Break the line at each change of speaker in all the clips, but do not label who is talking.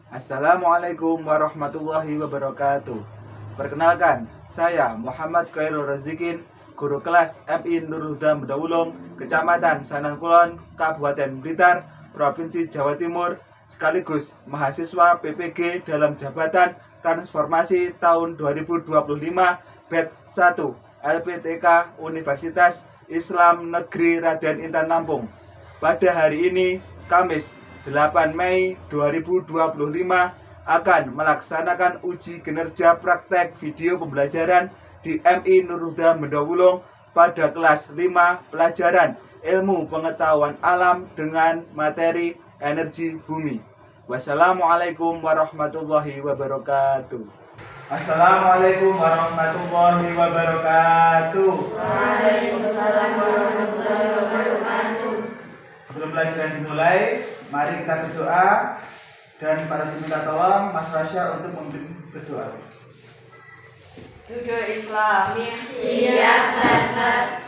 Assalamualaikum warahmatullahi wabarakatuh. Perkenalkan, saya Muhammad Khairul Razikin, guru kelas MI Nurul Huda Medawulung, Kecamatan Sanankulon, Kabupaten Blitar, Provinsi Jawa Timur, sekaligus mahasiswa PPG dalam jabatan transformasi tahun 2025 batch 1 LPTK Universitas Islam Negeri Raden Intan Lampung. Pada hari ini, Kamis 8 Mei 2025 akan melaksanakan uji kinerja praktek video pembelajaran di MI Nurul Huda Medawulung pada kelas 5 pelajaran Ilmu Pengetahuan Alam dengan materi energi bumi. Wassalamualaikum warahmatullahi wabarakatuh. Assalamualaikum warahmatullahi wabarakatuh.
Waalaikumsalam warahmatullahi wabarakatuh.
Sebelum pelajaran dimulai, mari kita berdoa dan para minta tolong Mas Rasya untuk memimpin berdoa.
Duduk Islami
Siap, Bapak.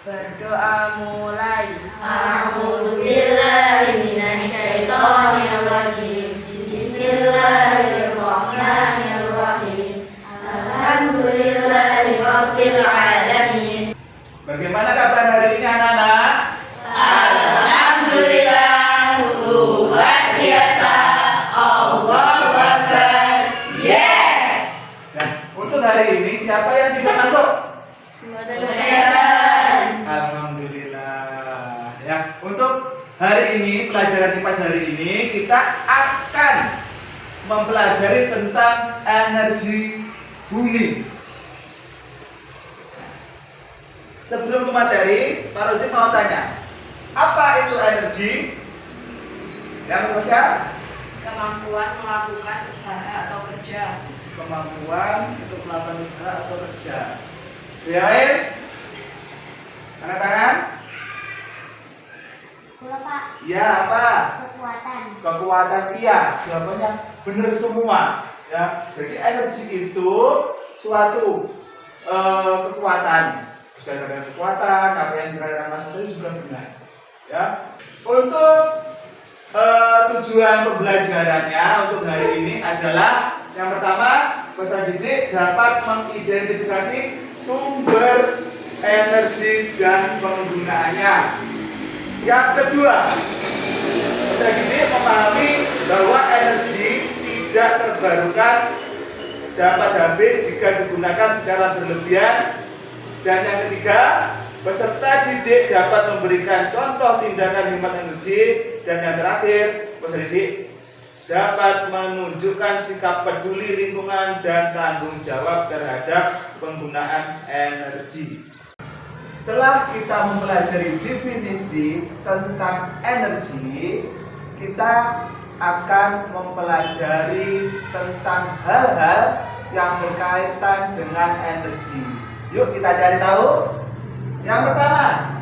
berdoa mulai.
A'udzu billahi minasyaitonir rajim. Bismillahirrahmanirrahim. Alhamdulillahi rabbil alamin.
Bagaimana kabar hari ini anak-anak?
Alhamdulillah, luar biasa. Allahu Akbar. Yes.
Nah, untuk hari ini siapa yang tidak masuk?
Kemudian
Alhamdulillah. Ya, untuk hari ini pelajaran IPAS hari ini kita akan mempelajari tentang energi bumi. Sebelum ke materi, Pak Rozi mau tanya, apa itu energi? Yang Rasya?
Kemampuan melakukan usaha atau kerja.
Kemampuan untuk melakukan usaha atau kerja. Lain? Angkat tangan?
Bola Pak,
Ya, apa?
kekuatan.
Kekuatan, iya. Jawabannya benar semua. Ya, jadi energi itu suatu kekuatan. Bisa dikatakan kekuatan, apa yang dikatakan Mas Sari juga benar. Ya, untuk tujuan pembelajarannya untuk hari ini adalah yang pertama, peserta didik dapat mengidentifikasi sumber energi dan penggunaannya. Yang kedua, peserta didik memahami bahwa energi tidak terbarukan dapat habis jika digunakan secara berlebihan. Dan yang ketiga, peserta didik dapat memberikan contoh tindakan hemat energi. Dan yang terakhir, peserta didik dapat menunjukkan sikap peduli lingkungan dan tanggung jawab terhadap penggunaan energi. Setelah kita mempelajari definisi tentang energi, kita akan mempelajari tentang hal-hal yang berkaitan dengan energi. Yuk kita cari tahu. Yang pertama,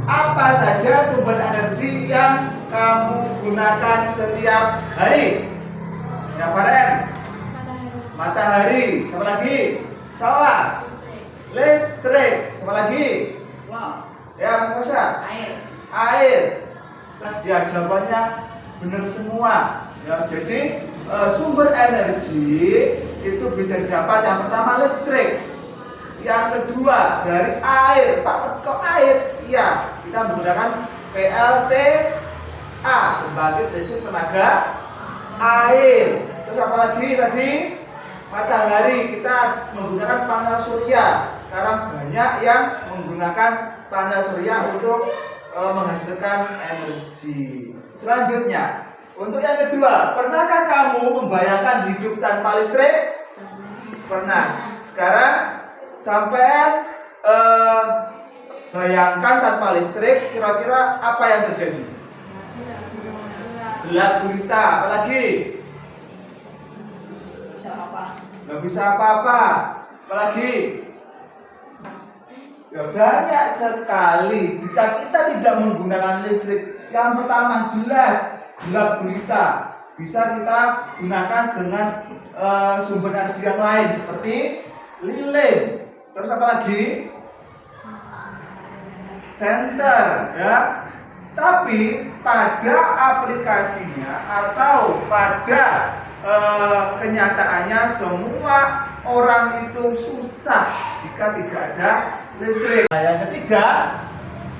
apa saja sumber energi yang kamu gunakan setiap hari? Ya Faren? Matahari. Siapa lagi? Sawah. Listrik. Siapa lagi?
Wow.
Ya Mas Rasya? Air. Ya jawabannya benar semua. Ya jadi sumber energi itu bisa didapat yang pertama listrik. Yang kedua dari air. Pak, kok air? Iya, kita menggunakan PLTA, pembangkit listrik tenaga air. Terus apa lagi tadi? Matahari, kita menggunakan panel surya. Sekarang banyak yang menggunakan panel surya untuk menghasilkan energi. Selanjutnya, untuk yang kedua, pernahkah kamu membayangkan hidup tanpa listrik? Pernah. Sekarang sampai bayangkan tanpa listrik, kira-kira apa yang terjadi? Gelap gulita. Apalagi?
Bisa apa?
Nggak bisa apa-apa. Apalagi? Ya banyak sekali. Jika kita tidak menggunakan listrik, yang pertama jelas gelap gulita. Bisa kita gunakan dengan sumber energi yang lain seperti lilin. Terus apa lagi? Senter, ya. Tapi pada aplikasinya atau pada kenyataannya semua orang itu susah jika tidak ada listrik. Nah, yang ketiga,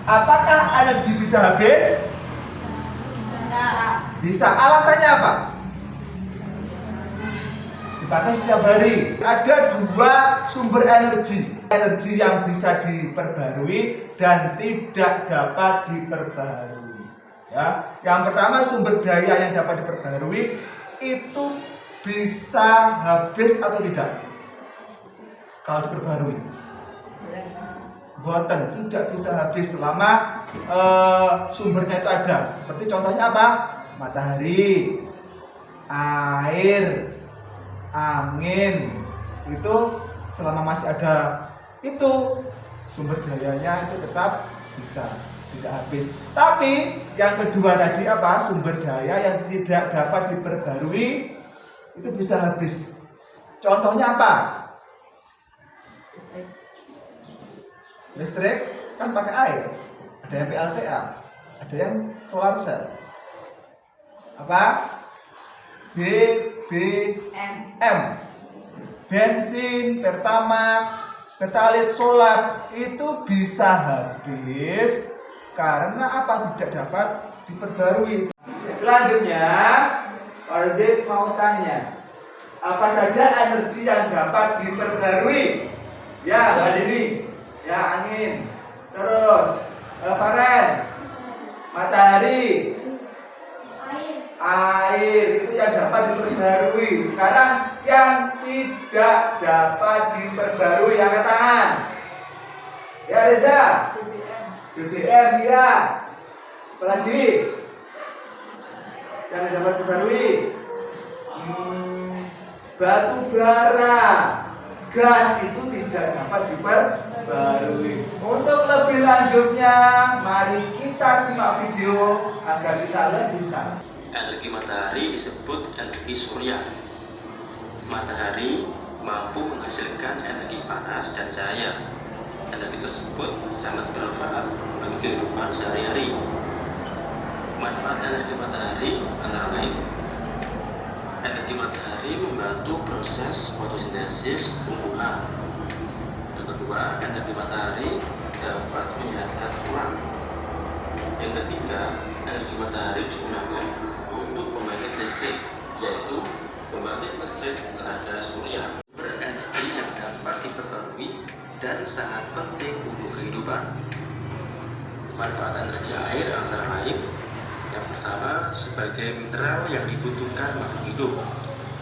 apakah energi bisa habis? Bisa. Alasannya apa? Dipakai setiap hari. Ada dua sumber energi. Energi yang bisa diperbarui dan tidak dapat diperbarui. Ya, yang pertama sumber daya yang dapat diperbarui itu bisa habis atau tidak? Kalau diperbarui, boten, tidak bisa habis selama sumbernya itu ada. Seperti contohnya apa? Matahari, air, angin, itu selama masih ada itu sumber dayanya itu tetap bisa, tidak habis. Tapi yang kedua tadi apa? Sumber daya yang tidak dapat diperbarui itu bisa habis. Contohnya apa? Listrik kan pakai air. Ada yang PLTA, ada yang solar cell. Apa? BBM. Bensin, pertamax, pertalite, solar itu bisa habis karena apa? Tidak dapat diperbarui. Selanjutnya, Pak Rozid mau tanya, apa saja energi yang dapat diperbarui? Ya, Mbak Dini, ya angin, terus Faren, matahari, air itu yang dapat diperbarui. Sekarang yang tidak dapat diperbarui, angkat tangan. Ya Reza, BBM ya. Apalagi yang tidak dapat diperbarui, batu bara, gas itu tidak dapat diperbarui. Untuk lebih lanjutnya, mari kita simak video agar kita lebih tahu.
Energi matahari disebut energi surya. Matahari mampu menghasilkan energi panas dan cahaya. Energi tersebut sangat bermanfaat bagi kehidupan sehari-hari. Manfaat energi matahari antara lain: energi matahari membantu proses fotosintesis tumbuhan. Yang kedua, energi matahari dapat menyehatkan tulang. Yang ketiga, energi matahari digunakan untuk pembangkit listrik, yaitu pembangkit listrik tenaga surya. Berenergi yang dapat diperbarui dan sangat penting untuk kehidupan. Manfaat energi air antara lain: yang pertama, sebagai mineral yang dibutuhkan makhluk hidup.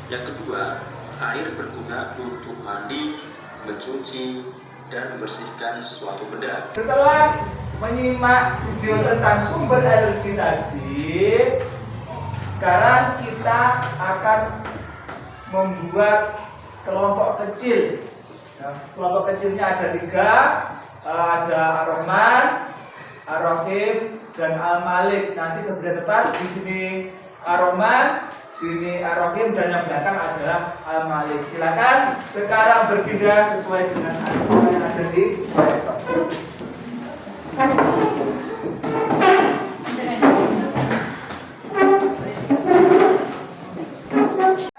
Yang kedua, air berguna untuk mandi, mencuci, dan membersihkan suatu benda.
Setelah menyimak video tentang sumber energi tadi, sekarang kita akan membuat kelompok kecil. Ya, kelompok kecilnya ada 3, ada Ar-Rahman, Ar-Rahim, dan Al-Malik. Nanti kemudian depan di sini Ar-Rahman, sini Ar-Rahim, dan yang belakang adalah Al-Malik. Silakan sekarang berpindah sesuai dengan yang ada di laptop.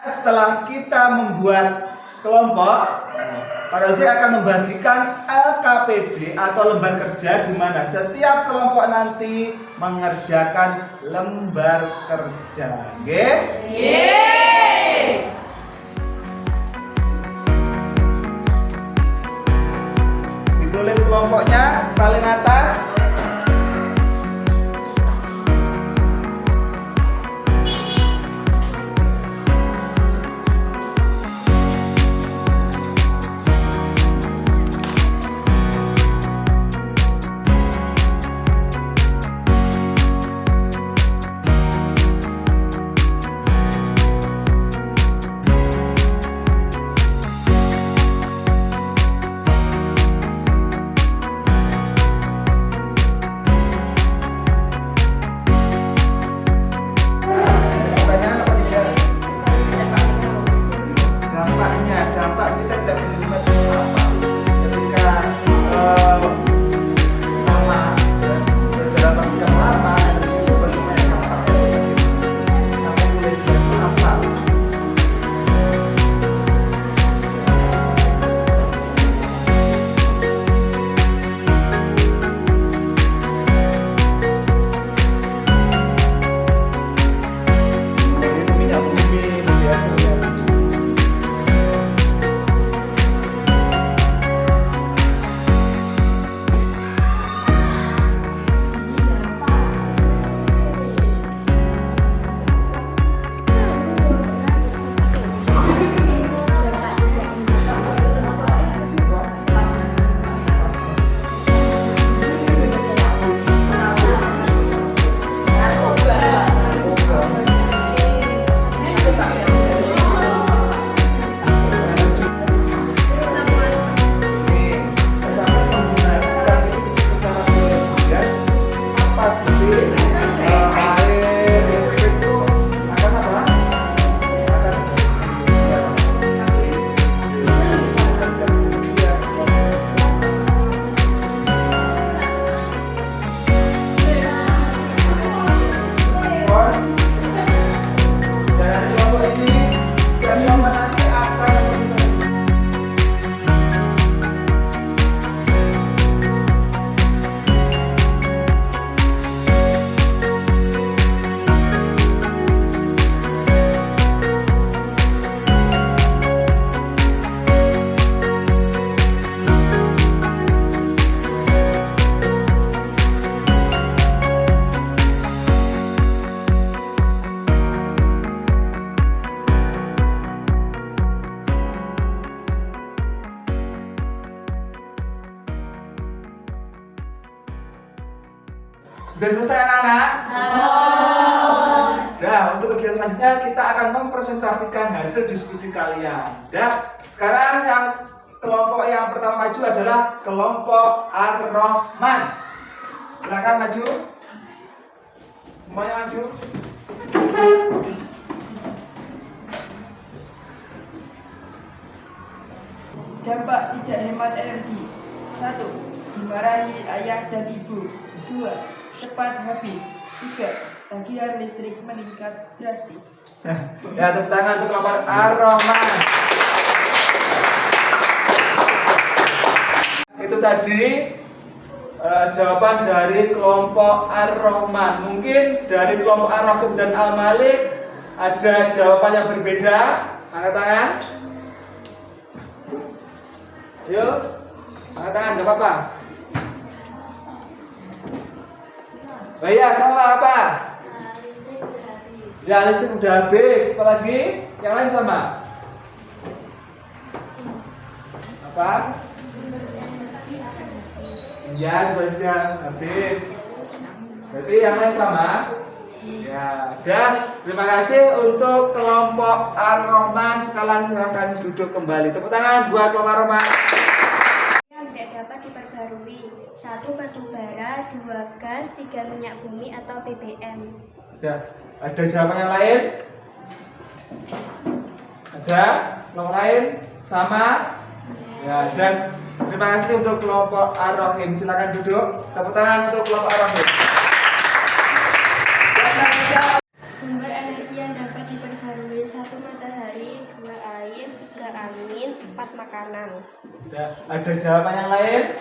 Setelah kita membuat kelompok, Pak Rozi akan membagikan LKPD atau lembar kerja, di mana setiap kelompok nanti mengerjakan lembar kerja. Oke? Ditulis kelompoknya paling atas. Sudah selesai anak-anak? Nah, untuk kegiatan selanjutnya kita akan mempresentasikan hasil diskusi kalian. Dan sekarang yang kelompok yang pertama maju adalah kelompok Ar-Rahman. Silakan maju. Semuanya maju.
Dampak tidak hemat energi. 1. Dimarahi ayah dan ibu. 2. Cepat habis. 3. Tagihan listrik meningkat drastis.
Ya, tepuk tangan untuk kelompok Ar-Rahman. Itu tadi jawaban dari kelompok Ar-Rahman. Mungkin dari kelompok Ar-Rahim dan Al-Malik ada jawaban yang berbeda. Angkat tangan. Yuk, angkat tangan, gak apa-apa. Oh iya, sama apa?
Listrik udah habis.
Ya, listrik udah habis. Apalagi? Yang lain sama? Apa? Ya, sudah habis. Berarti yang lain sama? Ya, dan terima kasih untuk kelompok Ar-Rahman. Sekarang silakan duduk kembali. Tepuk tangan buat kelompok Ar-Rahman.
Yang tidak dapat diperbarui. 1. Batu bara, 2. gas, 3. minyak bumi atau BBM.
Ada jawaban yang lain? Ada? Kelompok lain? Sama? Ya, dan terima kasih untuk kelompok Ar-Rahim. Silakan duduk. Tepuk tangan untuk kelompok Ar-Rahim.
Sumber energi yang dapat diperbarui. 1. matahari, 2. air, 3. angin, 4. makanan.
Ada jawaban yang lain?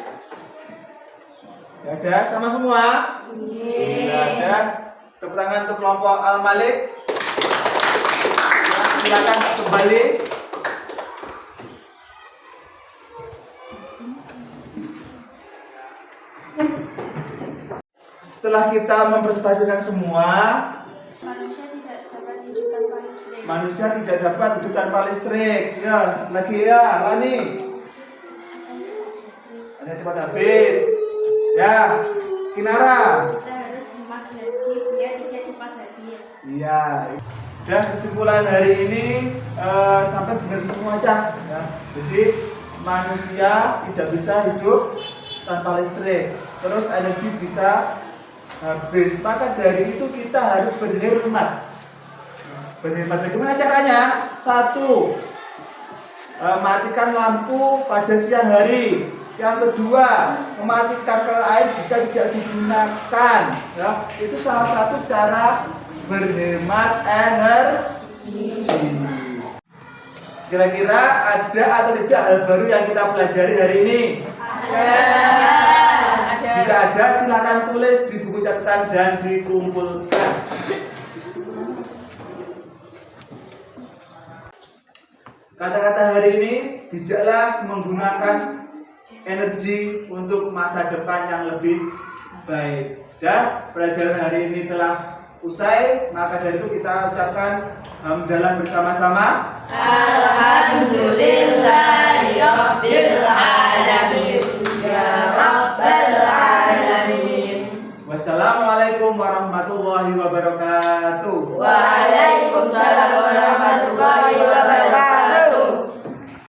Tidak ada? Sama semua? Tidak ada. Tepuk tangan untuk kelompok Al-Malik. Silakan kembali. Setelah kita mempresentasikan semua,
Manusia tidak dapat hidup tanpa listrik.
manusia tidak dapat hidup tanpa listrik. Ya, lagi ya, Lani. Ada cepat habis. Ya, Kinara.
Kita harus hemat energi biar tidak cepat habis.
Iya. Dan kesimpulan hari ini sampai benar semua aja. Ya. Jadi manusia tidak bisa hidup tanpa listrik. Terus energi bisa habis. Maka dari itu kita harus berhemat. Berhemat bagaimana caranya? 1. Matikan lampu pada siang hari. Yang kedua, mematikan keran air jika tidak digunakan. Ya, itu salah satu cara berhemat energi. Kira-kira ada atau tidak hal baru yang kita pelajari hari ini?
Ada.
Jika ada, silakan tulis di buku catatan dan dikumpulkan. Kata-kata hari ini, bijaklah menggunakan energi untuk masa depan yang lebih baik. Dan pelajaran hari ini telah usai, maka dari itu kita ucapkan hamdalah bersama-sama.
Alhamdulillahirabbil alamin.